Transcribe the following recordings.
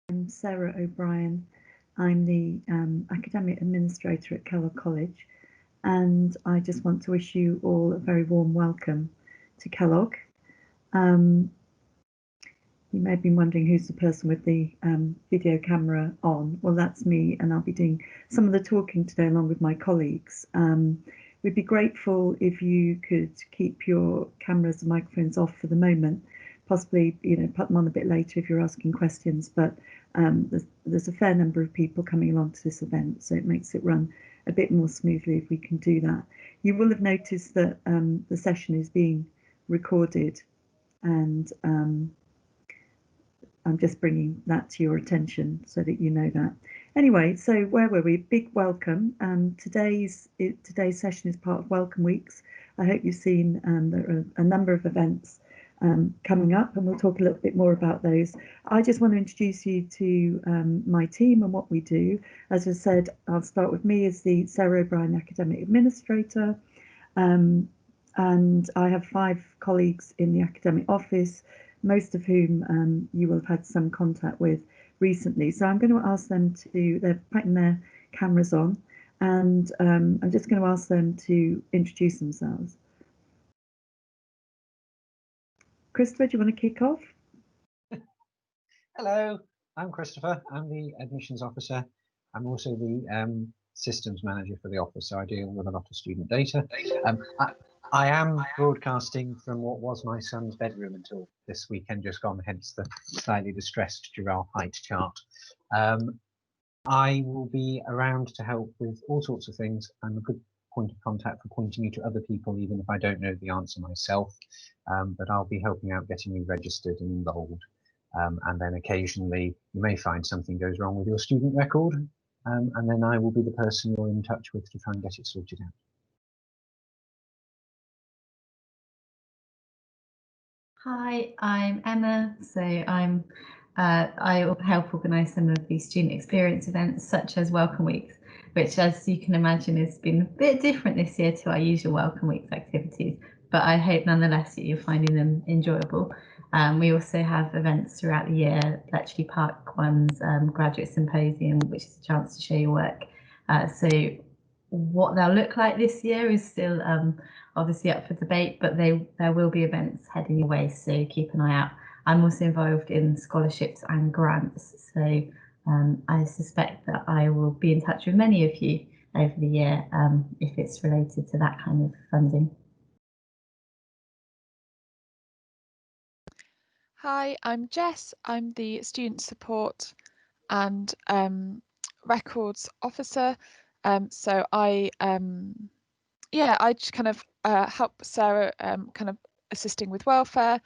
I'm Sarah O'Brien. I'm the academic administrator at Kellogg College, and I just want to wish you all a very warm welcome to Kellogg. Um, you may have been wondering who's the person with the video camera on. Well, that's me, and I'll be doing some of the talking today along with my colleagues. We'd be grateful if you could keep your cameras and microphones off for the moment. Possibly, put them on a bit later if you're asking questions. But there's a fair number of people coming along to this event, so it makes it run a bit more smoothly if we can do that. You will have noticed that the session is being recorded, and I'm just bringing that to your attention so that you know that. Anyway, so where were we? Big welcome. Today's session is part of Welcome Weeks. I hope you've seen there are a number of events coming up, and we'll talk a little bit more about those. I just want to introduce you to my team and what we do. As I said, I'll start with me as the Sarah O'Brien Academic Administrator, and I have 5 colleagues in the academic office, most of whom you will have had some contact with recently. So I'm going to ask them they're putting their cameras on, and I'm just going to ask them to introduce themselves. Christopher, do you want to kick off? Hello, I'm Christopher. I'm the admissions officer. I'm also the systems manager for the office, so I deal with a lot of student data. I am broadcasting from what was my son's bedroom until this weekend just gone, hence the slightly distressed giraffe height chart. I will be around to help with all sorts of things. I'm a good point of contact for pointing you to other people, even if I don't know the answer myself. But I'll be helping out getting you registered and enrolled. And then occasionally you may find something goes wrong with your student record, and then I will be the person you're in touch with to try and get it sorted out. Hi, I'm Emma. So I help organise some of the student experience events, such as Welcome Weeks, which, as you can imagine, has been a bit different this year to our usual Welcome Weeks activities. But I hope nonetheless that you're finding them enjoyable. We also have events throughout the year, Bletchley Park one's graduate symposium, which is a chance to show your work. So what they'll look like this year is still obviously up for debate, but there will be events heading your way, so keep an eye out. I'm also involved in scholarships and grants, so I suspect that I will be in touch with many of you over the year if it's related to that kind of funding. Hi, I'm Jess. I'm the student support and records officer. So I just kind of help Sarah kind of assisting with welfare.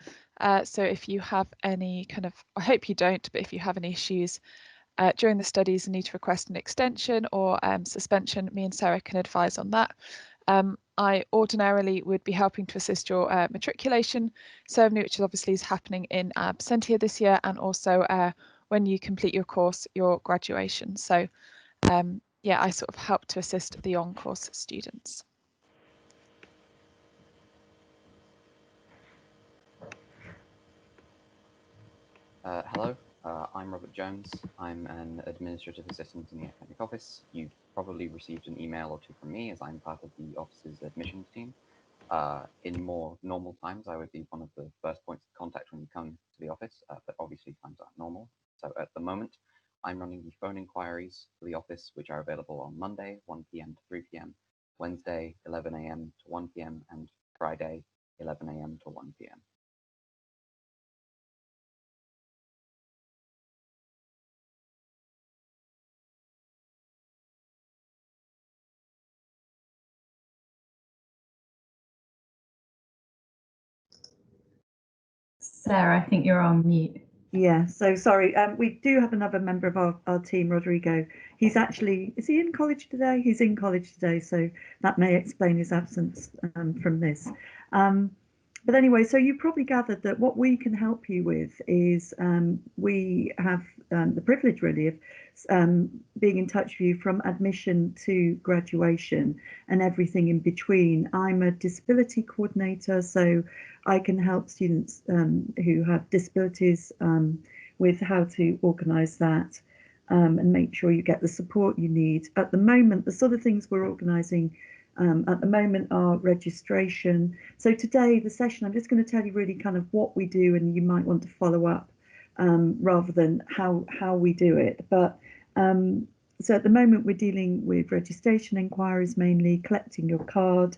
So if you have any kind of, I hope you don't, but if you have any issues during the studies and need to request an extension or suspension, me and Sarah can advise on that. I ordinarily would be helping to assist your matriculation ceremony, which obviously is happening in Absentia this year, and also when you complete your course, your graduation. So yeah, I sort of help to assist the on-course students. Hello, I'm Robert Jones. I'm an administrative assistant in the academic office. You've probably received an email or two from me, as I'm part of the office's admissions team. In more normal times, I would be one of the first points of contact when you come to the office, but obviously times aren't normal. So at the moment, I'm running the phone inquiries for the office, which are available on Monday, 1 p.m. to 3 p.m., Wednesday, 11 a.m. to 1 p.m., and Friday, 11 a.m. to 1 p.m. Sarah, I think you're on mute. Yeah, so sorry. We do have another member of our team, Rodrigo. He's actually, is he in college today? He's in college today, so that may explain his absence from this. But anyway, so you probably gathered that what we can help you with is we have the privilege really of being in touch with you from admission to graduation and everything in between. I'm a disability coordinator, so I can help students who have disabilities with how to organise that and make sure you get the support you need. At the moment, the sort of things we're organising at the moment are registration. So today, the session, I'm just going to tell you really kind of what we do, and you might want to follow up rather than how we do it. But so at the moment, we're dealing with registration inquiries mainly, collecting your card,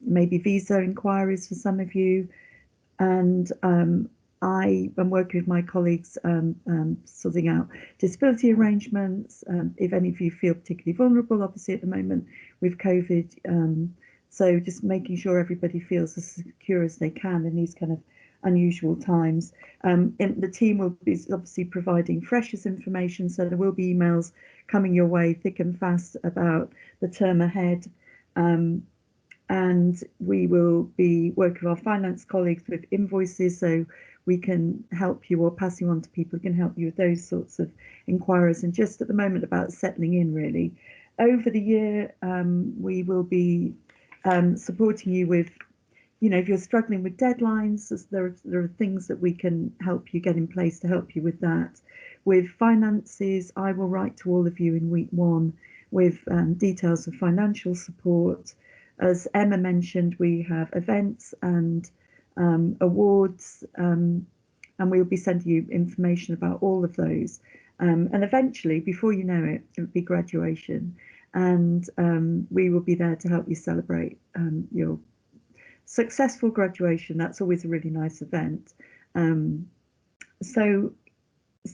maybe visa inquiries for some of you, and I am working with my colleagues sorting out disability arrangements. If any of you feel particularly vulnerable, obviously at the moment with COVID, so just making sure everybody feels as secure as they can in these kind of unusual times. And the team will be obviously providing freshers information, so there will be emails coming your way thick and fast about the term ahead. And we will be working with our finance colleagues with invoices, so we can help you, or passing on to people who can help you with those sorts of inquiries. And just at the moment about settling in really. Over the year, we will be supporting you with, you know, if you're struggling with deadlines, there are things that we can help you get in place to help you with that. With finances, I will write to all of you in week 1 with details of financial support. As Emma mentioned, we have events and awards, and we'll be sending you information about all of those. And eventually, before you know it, it'll be graduation, and we will be there to help you celebrate your successful graduation. That's always a really nice event. So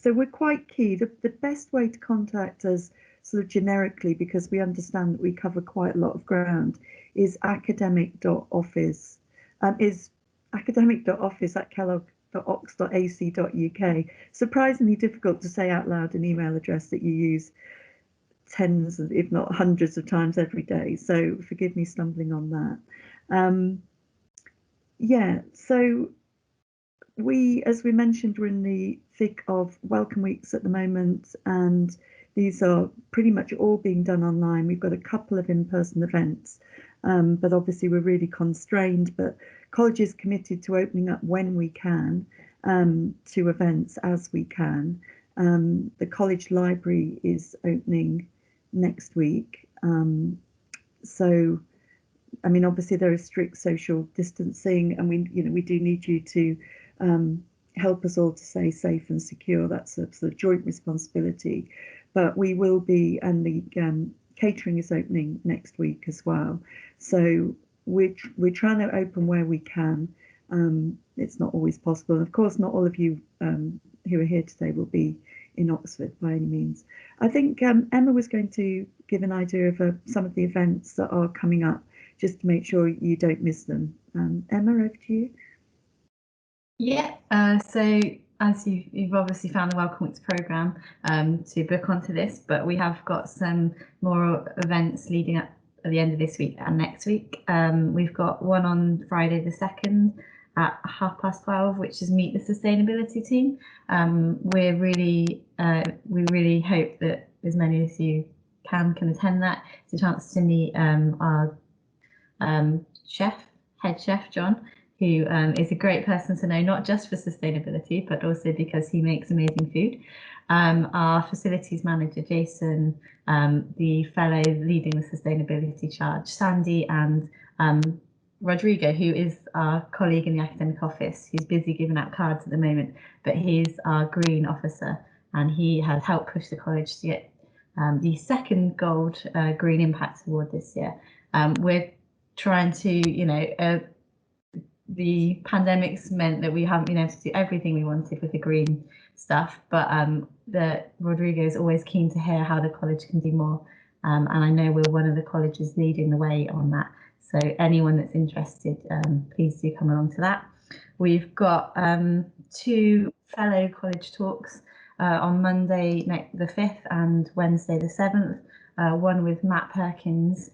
we're quite key. The best way to contact us sort of generically, because we understand that we cover quite a lot of ground, is academic.office, is academic.office@kellogg.ox.ac.uk. Surprisingly difficult to say out loud, an email address that you use tens, if not hundreds of times every day. So forgive me stumbling on that. Yeah, so as we mentioned, we're in the thick of welcome weeks at the moment, and these are pretty much all being done online. We've got a couple of in-person events, but obviously we're really constrained, but college is committed to opening up when we can to events as we can. The college library is opening next week. So, I mean, obviously there is strict social distancing, and we do need you to help us all to stay safe and secure. That's a sort of joint responsibility. But we will be, and the catering is opening next week as well. So we're trying to open where we can. It's not always possible. And of course, not all of you who are here today will be in Oxford by any means. I think Emma was going to give an idea of some of the events that are coming up, just to make sure you don't miss them. Emma, over to you. Yeah, so as you've obviously found the Welcome Weeks programme to book onto this, but we have got some more events leading up at the end of this week and next week. We've got one on Friday the 2nd at 12:30, which is Meet the Sustainability Team. We really hope that as many as you can attend that. It's a chance to meet our head chef, John, who is a great person to know, not just for sustainability, but also because he makes amazing food. Our facilities manager, Jason, the fellow leading the sustainability charge, Sandy, and Rodrigo, who is our colleague in the academic office. He's busy giving out cards at the moment, but he's our green officer, and he has helped push the college to get the second gold Green Impact Award this year. We're trying to, the pandemic's meant that we haven't been able to do everything we wanted with the green stuff, but Rodrigo is always keen to hear how the college can do more, and I know we're one of the colleges leading the way on that. So anyone that's interested, please do come along to that. We've got 2 fellow college talks on Monday the 5th and Wednesday the 7th, one with Matt Perkins,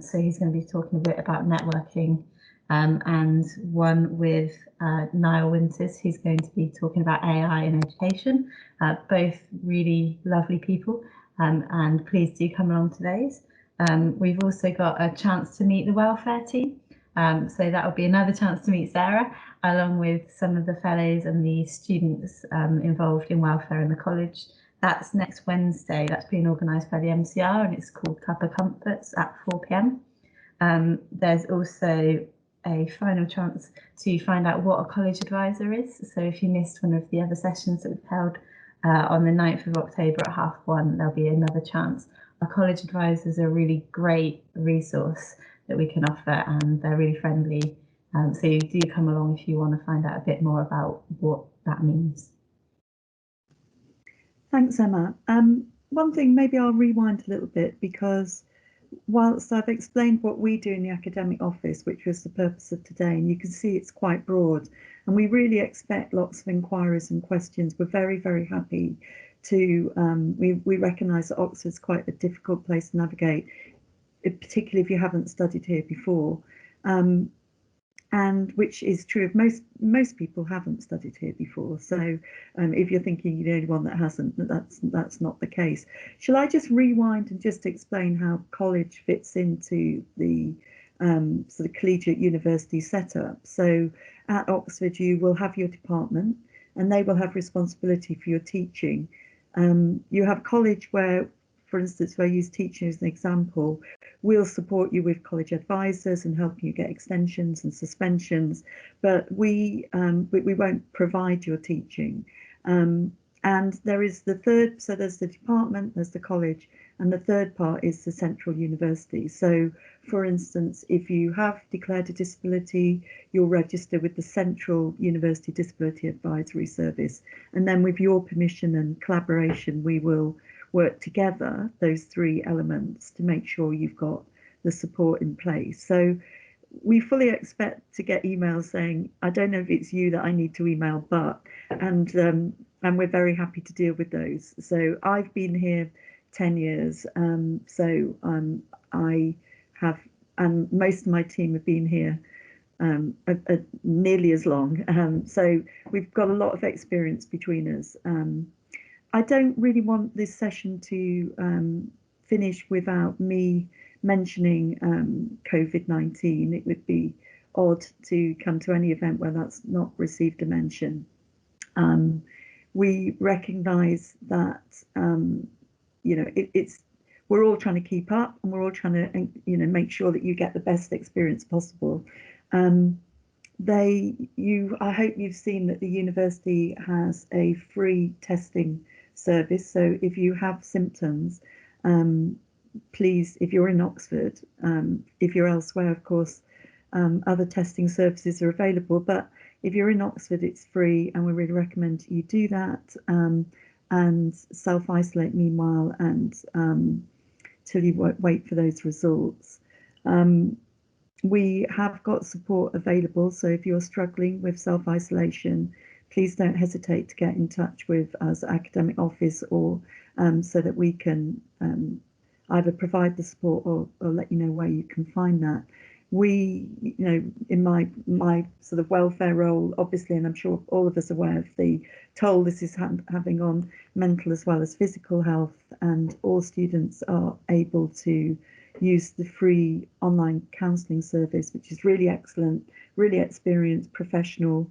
so he's going to be talking a bit about networking, and one with Niall Winters, who's going to be talking about AI in education. Both really lovely people, and please do come along to those. We've also got a chance to meet the welfare team. So that will be another chance to meet Sarah, along with some of the fellows and the students involved in welfare in the college. That's next Wednesday. That's being organised by the MCR, and it's called Cup of Comforts at 4 p.m. There's also a final chance to find out what a college advisor is. So if you missed one of the other sessions that we've held on the 9th of October at 1:30, there'll be another chance. Our college advisors are a really great resource that we can offer, and they're really friendly. So you do come along if you want to find out a bit more about what that means. Thanks, Emma. One thing, maybe I'll rewind a little bit, because whilst I've explained what we do in the academic office, which was the purpose of today, and you can see it's quite broad, and we really expect lots of inquiries and questions. We're very, very happy to, we recognise that Oxford's quite a difficult place to navigate, particularly if you haven't studied here before. And which is true of most people haven't studied here before. So if you're thinking you're the only one that hasn't, that's not the case. Shall I just rewind and just explain how college fits into the sort of collegiate university setup? So at Oxford, you will have your department, and they will have responsibility for your teaching. You have college where, for instance, if I use teaching as an example, we'll support you with college advisors and help you get extensions and suspensions, but we won't provide your teaching. And there is the third, so there's the department, there's the college, and the third part is the central university. So, for instance, if you have declared a disability, you'll register with the Central University Disability Advisory Service, and then with your permission and collaboration, we will work together, those three elements, to make sure you've got the support in place. So we fully expect to get emails saying, I don't know if it's you that I need to email, but, and we're very happy to deal with those. So I've been here 10 years, I have, and most of my team have been here nearly as long. So we've got a lot of experience between us. I don't really want this session to finish without me mentioning COVID-19. It would be odd to come to any event where that's not received a mention. We recognise that we're all trying to keep up, and we're all trying to make sure that you get the best experience possible. I hope you've seen that the university has a free testing service. So if you have symptoms, please, if you're in Oxford, if you're elsewhere, of course, other testing services are available. But if you're in Oxford, it's free, and we really recommend you do that, and self-isolate meanwhile, and till you wait for those results. We have got support available, so if you're struggling with self-isolation, please don't hesitate to get in touch with us at Academic Office, or so that we can either provide the support or let you know where you can find that. We, in my sort of welfare role, obviously, and I'm sure all of us are aware of the toll this is having on mental as well as physical health, and all students are able to use the free online counselling service, which is really excellent, really experienced, professional.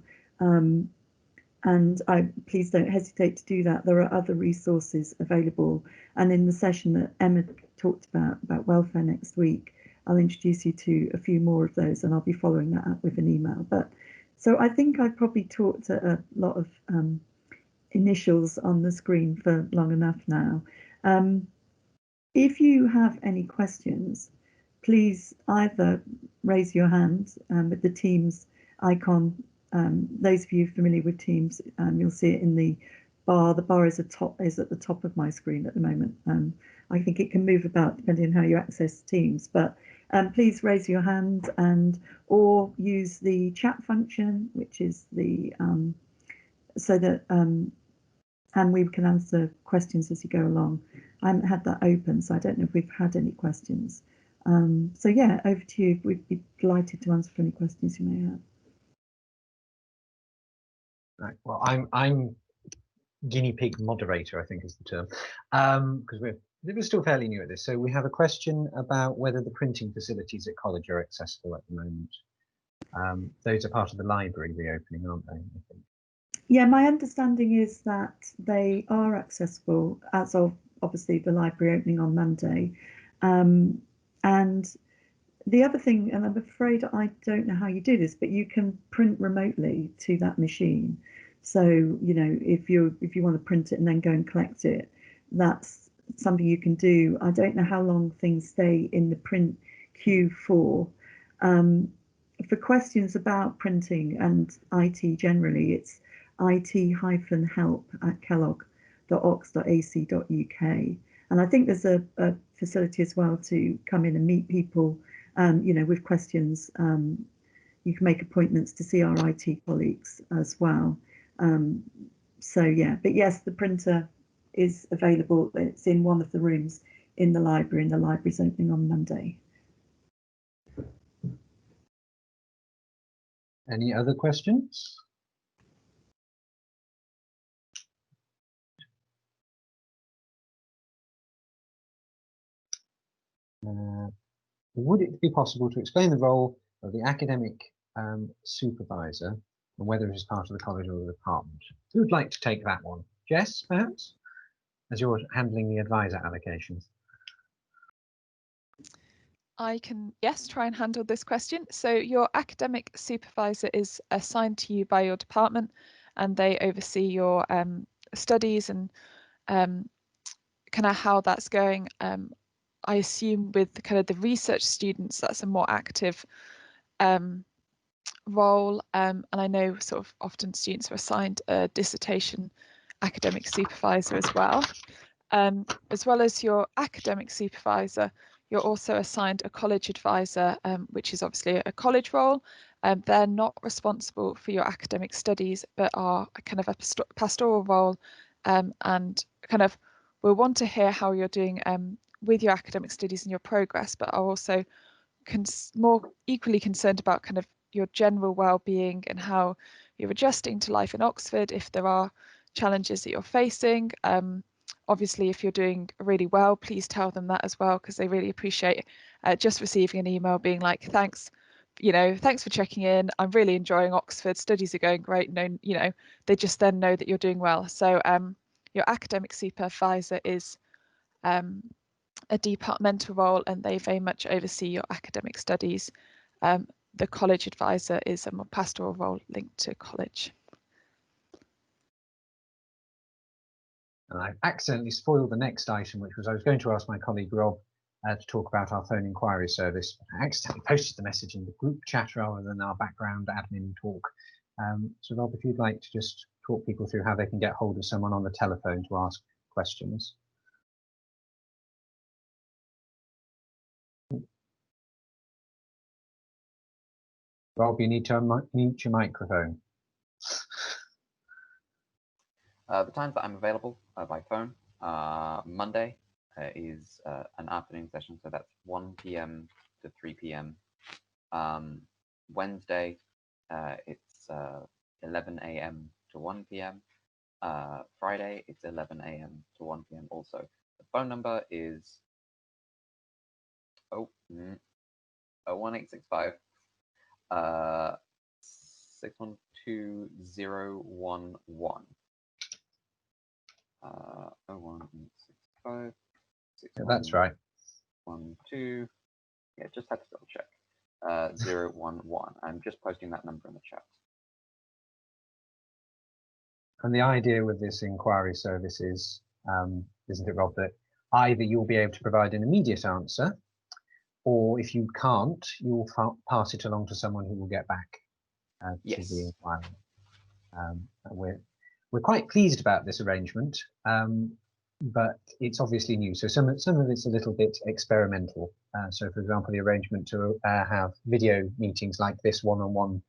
And please don't hesitate to do that. There are other resources available. And in the session that Emma talked about welfare next week, I'll introduce you to a few more of those, and I'll be following that up with an email. But so I think I've probably talked a lot of initials on the screen for long enough now. If you have any questions, please either raise your hand with the Teams icon. Those of you familiar with Teams, you'll see it in the bar. The bar is at the top of my screen at the moment. I think it can move about depending on how you access Teams, but please raise your hand or use the chat function, which is the so that and we can answer questions as you go along. I haven't had that open, so I don't know if we've had any questions. So yeah, over to you. We'd be delighted to answer any questions you may have. Right. Well, I'm guinea pig moderator, I think is the term, because we're still fairly new at this. So we have a question about whether the printing facilities at college are accessible at the moment. Those are part of the library reopening, aren't they? I think. Yeah, my understanding is that they are accessible as of obviously the library opening on Monday. And the other thing, and I'm afraid I don't know how you do this, but you can print remotely to that machine. So, you know, if you want to print it and then go and collect it, that's something you can do. I don't know how long things stay in the print queue for. For questions about printing and IT generally, it's it-help@kellogg.ox.ac.uk. And I think there's a facility as well to come in and meet people, you know, with questions. You can make appointments to see our IT colleagues as well. So yeah, but yes, the printer is available. It's in one of the rooms in the library, and the library's opening on Monday. Any other questions? Would it be possible to explain the role of the academic supervisor and whether it is part of the college or the department? Who would like to take that one? Jess, perhaps, as you're handling the advisor allocations. I can, yes, try and handle this question. So your academic supervisor is assigned to you by your department, and they oversee your studies and kind of how that's going. I assume with kind of the research students, that's a more active role. And I know sort of often students are assigned a dissertation academic supervisor as well. As well as your academic supervisor, you're also assigned a college advisor, which is obviously a college role. They're not responsible for your academic studies, but are kind of a pastoral role, and kind of will want to hear how you're doing with your academic studies and your progress, but are also more equally concerned about kind of your general well-being and how you're adjusting to life in Oxford, if there are challenges that you're facing. Obviously, if you're doing really well, please tell them that as well, because they really appreciate just receiving an email being like, thanks, you know, thanks for checking in. I'm really enjoying Oxford. Studies are going great. No, you know, they just then know that you're doing well. So your academic supervisor is a departmental role, and they very much oversee your academic studies. The college advisor is a more pastoral role linked to college. And I accidentally spoiled the next item, which was I was going to ask my colleague Rob to talk about our phone inquiry service. I accidentally posted the message in the group chat rather than our background admin talk. So Rob, if you'd like to just talk people through how they can get hold of someone on the telephone to ask questions. Rob, you need to unmute your microphone. The times that I'm available by phone, Monday is an afternoon session, so that's 1 p.m. to 3 p.m. Wednesday, it's 11 a.m. to 1 p.m. Friday, it's 11 a.m. to 1 p.m. also. The phone number is 01865 612011. 01865 That's right. 12. Yeah, just had to double check. 011. I'm just posting that number in the chat. And the idea with this inquiry service is, isn't it, Rob, that either you'll be able to provide an immediate answer, or if you can't, you'll pass it along to someone who will get back to the inquiry. We're quite pleased about this arrangement, but it's obviously new. So some of it's a little bit experimental. So, for example, the arrangement to have video meetings like this one-on-one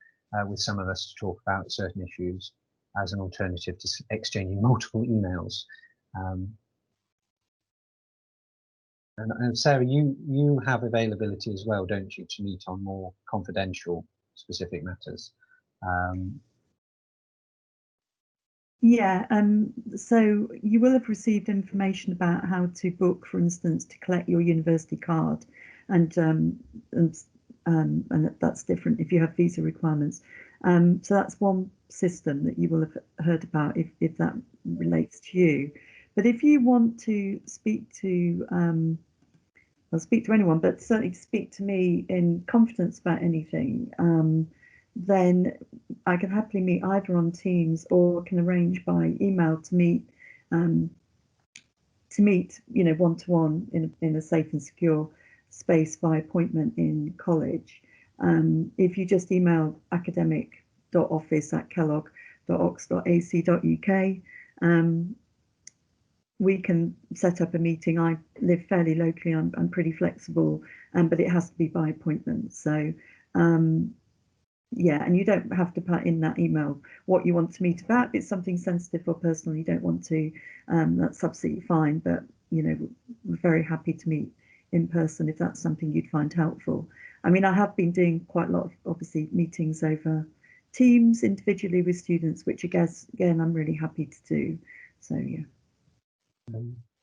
with some of us to talk about certain issues as an alternative to exchanging multiple emails. And Sarah, you have availability as well, don't you, to meet on more confidential, specific matters? Yeah, so you will have received information about how to book, for instance, to collect your university card, and and that's different if you have visa requirements. So that's one system that you will have heard about if that relates to you. But if you want to speak to, well, speak to anyone, but certainly speak to me in confidence about anything, then I can happily meet either on Teams or can arrange by email to meet, you know, one-to-one in a safe and secure space by appointment in college. If you just email academic.office@kellogg.ox.ac.uk, we can set up a meeting. I live fairly locally. I'm pretty flexible, but it has to be by appointment. So yeah, and you don't have to put in that email what you want to meet about. If it's something sensitive or personal you don't want to, that's absolutely fine. But you know, we're very happy to meet in person if that's something you'd find helpful. I mean, I have been doing quite a lot of obviously meetings over Teams individually with students, which I guess again I'm really happy to do. So yeah.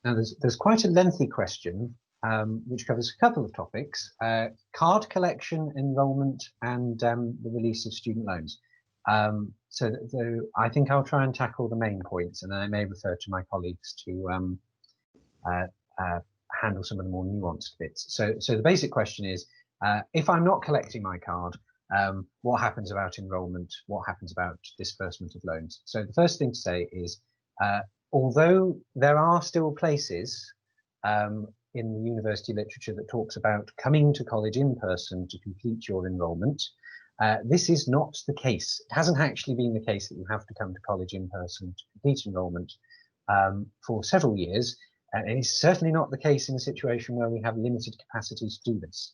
Now there's quite a lengthy question which covers a couple of topics: card collection, enrolment, and the release of student loans. So I think I'll try and tackle the main points, and then I may refer to my colleagues to handle some of the more nuanced bits. So the basic question is, if I'm not collecting my card, what happens about enrolment? What happens about disbursement of loans? So the first thing to say is, although there are still places in the university literature that talks about coming to college in person to complete your enrolment, this is not the case. It hasn't actually been the case that you have to come to college in person to complete enrolment for several years, and it's certainly not the case in a situation where we have limited capacity to do this.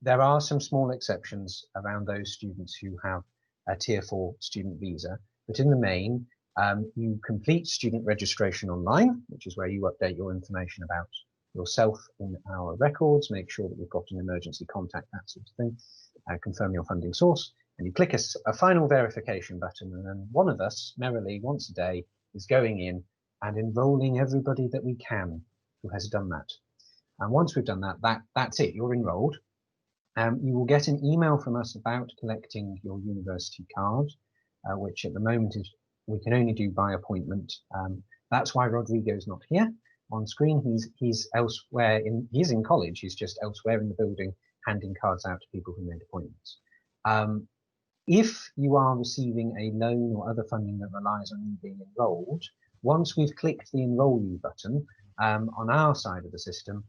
There are some small exceptions around those students who have a Tier 4 student visa, but in the main, you complete student registration online, which is where you update your information about yourself in our records, make sure that you've got an emergency contact, that sort of thing, confirm your funding source, and you click a final verification button, and then one of us, merrily, once a day, is going in and enrolling everybody that we can who has done that. And once we've done that, that's it, you're enrolled. You will get an email from us about collecting your university card, which at the moment we can only do by appointment. That's why Rodrigo's not here on screen. He's elsewhere. He's in college. He's just elsewhere in the building, handing cards out to people who made appointments. If you are receiving a loan or other funding that relies on you being enrolled, once we've clicked the Enrol You button on our side of the system,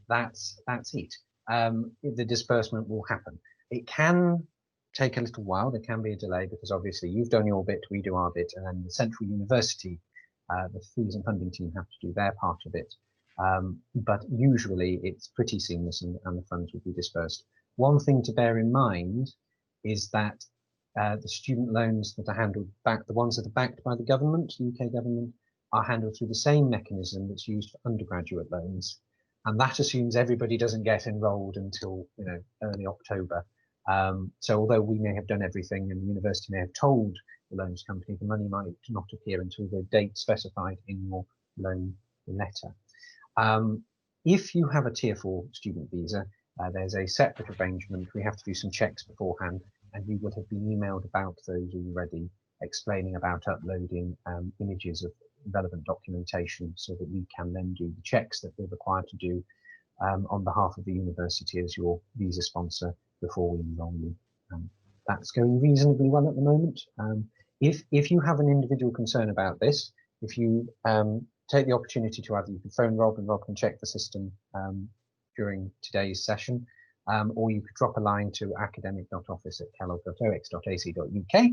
that's it. The disbursement will happen. It can take a little while. There can be a delay because obviously you've done your bit, we do our bit, and then the central university, the fees and funding team have to do their part of it. But usually it's pretty seamless and the funds will be dispersed. One thing to bear in mind is that the student loans that are handled the ones that are backed by the government, the UK government, are handled through the same mechanism that's used for undergraduate loans. And that assumes everybody doesn't get enrolled until, you know, early October. So although we may have done everything and the university may have told the loans company, the money might not appear until the date specified in your loan letter. If you have a Tier 4 student visa, there's a separate arrangement. We have to do some checks beforehand, and you would have been emailed about those already, explaining about uploading images of relevant documentation so that we can then do the checks that we're required to do on behalf of the university as your visa sponsor before we enroll you. That's going reasonably well at the moment. If you have an individual concern about this, if you take the opportunity to either you can phone Rob and Rob can check the system during today's session, or you could drop a line to academic.office@kellogg.ox.ac.uk,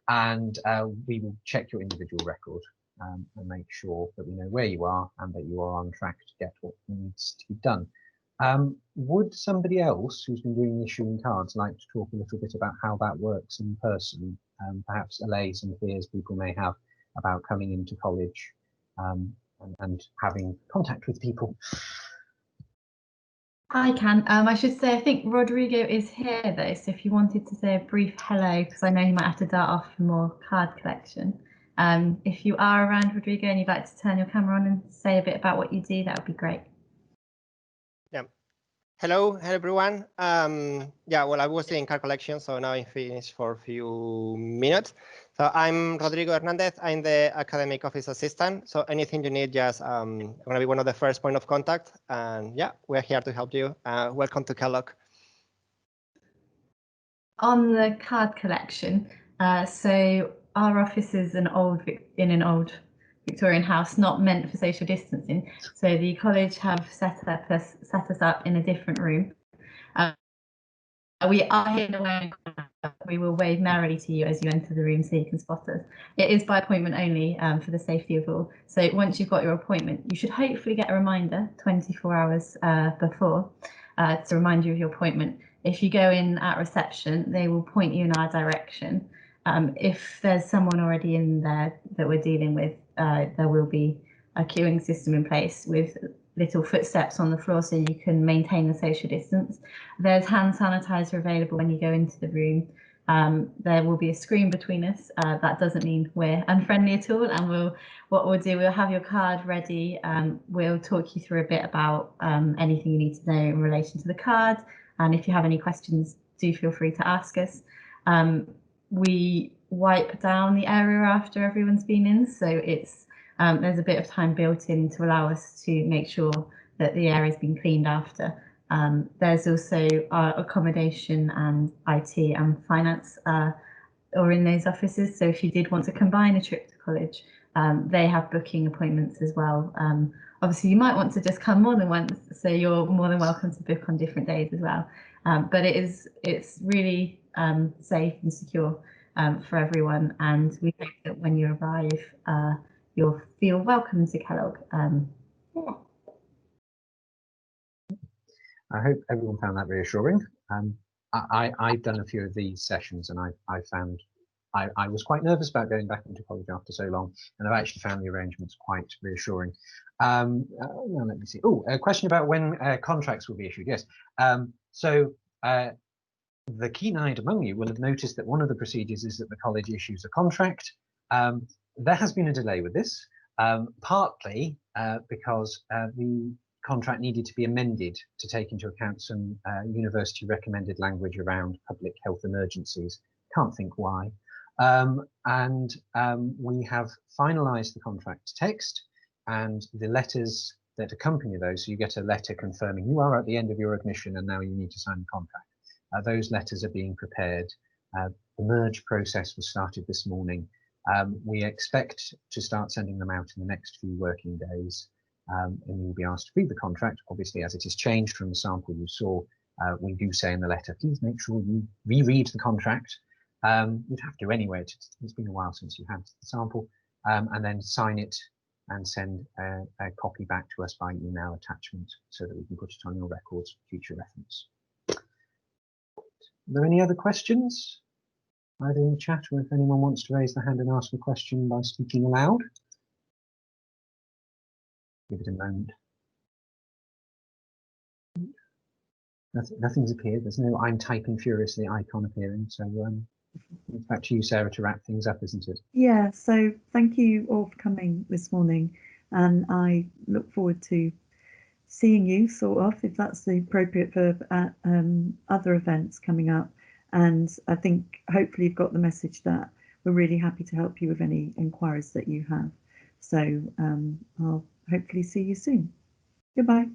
and we will check your individual record and make sure that we know where you are and that you are on track to get what needs to be done. Would somebody else who's been doing issuing cards like to talk a little bit about how that works in person, perhaps allay some fears people may have about coming into college and having contact with people? I can. I should say, I think Rodrigo is here though, so if you wanted to say a brief hello, because I know he might have to dart off for more card collection. If you are around, Rodrigo, and you'd like to turn your camera on and say a bit about what you do, that would be great. Yeah. Hello everyone. Yeah, well, I was doing car collection, so now I'm finished for a few minutes. So I'm Rodrigo Hernandez. I'm the academic office assistant. So anything you need, just I'm gonna be one of the first point of contact. And yeah, we're here to help you. Welcome to Kellogg. On the card collection, so our office is in an old Victorian house, not meant for social distancing. So the college have set us up in a different room. We are in a way. We will wave merrily to you as you enter the room so you can spot us. It is by appointment only for the safety of all. So once you've got your appointment, you should hopefully get a reminder 24 hours before to remind you of your appointment. If you go in at reception, they will point you in our direction. If there's someone already in there that we're dealing with, there will be a queuing system in place with little footsteps on the floor so you can maintain the social distance. There's hand sanitizer available when you go into the room. There will be a screen between us. That doesn't mean we're unfriendly at all. And we'll have your card ready. We'll talk you through a bit about anything you need to know in relation to the card. And if you have any questions, do feel free to ask us. We wipe down the area after everyone's been in, so it's there's a bit of time built in to allow us to make sure that the area has been cleaned after. There's also our accommodation and IT and finance are in those offices. So if you did want to combine a trip to college, they have booking appointments as well. Obviously, you might want to just come more than once, so you're more than welcome to book on different days as well. But it's really safe and secure for everyone, and we hope that when you arrive, you'll feel welcome to Kellogg. Yeah. I hope everyone found that reassuring. I've done a few of these sessions, and I found I was quite nervous about going back into college after so long, and I've actually found the arrangements quite reassuring. Now let me see. Oh, a question about when contracts will be issued. Yes. The keen-eyed among you will have noticed that one of the procedures is that the college issues a contract. There has been a delay with this, partly because the contract needed to be amended to take into account some university recommended language around public health emergencies. Can't think why. We have finalised the contract text and the letters that accompany those. So you get a letter confirming you are at the end of your admission and now you need to sign the contract. Those letters are being prepared. The merge process was started this morning. We expect to start sending them out in the next few working days. And you'll be asked to read the contract. Obviously, as it is changed from the sample you saw, we do say in the letter, please make sure you reread the contract. You'd have to anyway. It's been a while since you had the sample. And then sign it and send a copy back to us by email attachment so that we can put it on your records for future reference. Are there any other questions, either in the chat or if anyone wants to raise their hand and ask a question by speaking aloud? Give it a moment. Nothing's appeared. There's no I'm typing furiously icon appearing. So it's back to you, Sarah, to wrap things up, isn't it? Yeah, so thank you all for coming this morning. And I look forward to seeing you sort of, if that's the appropriate verb, at other events coming up. And I think hopefully you've got the message that we're really happy to help you with any inquiries that you have. So I'll hopefully see you soon. Goodbye.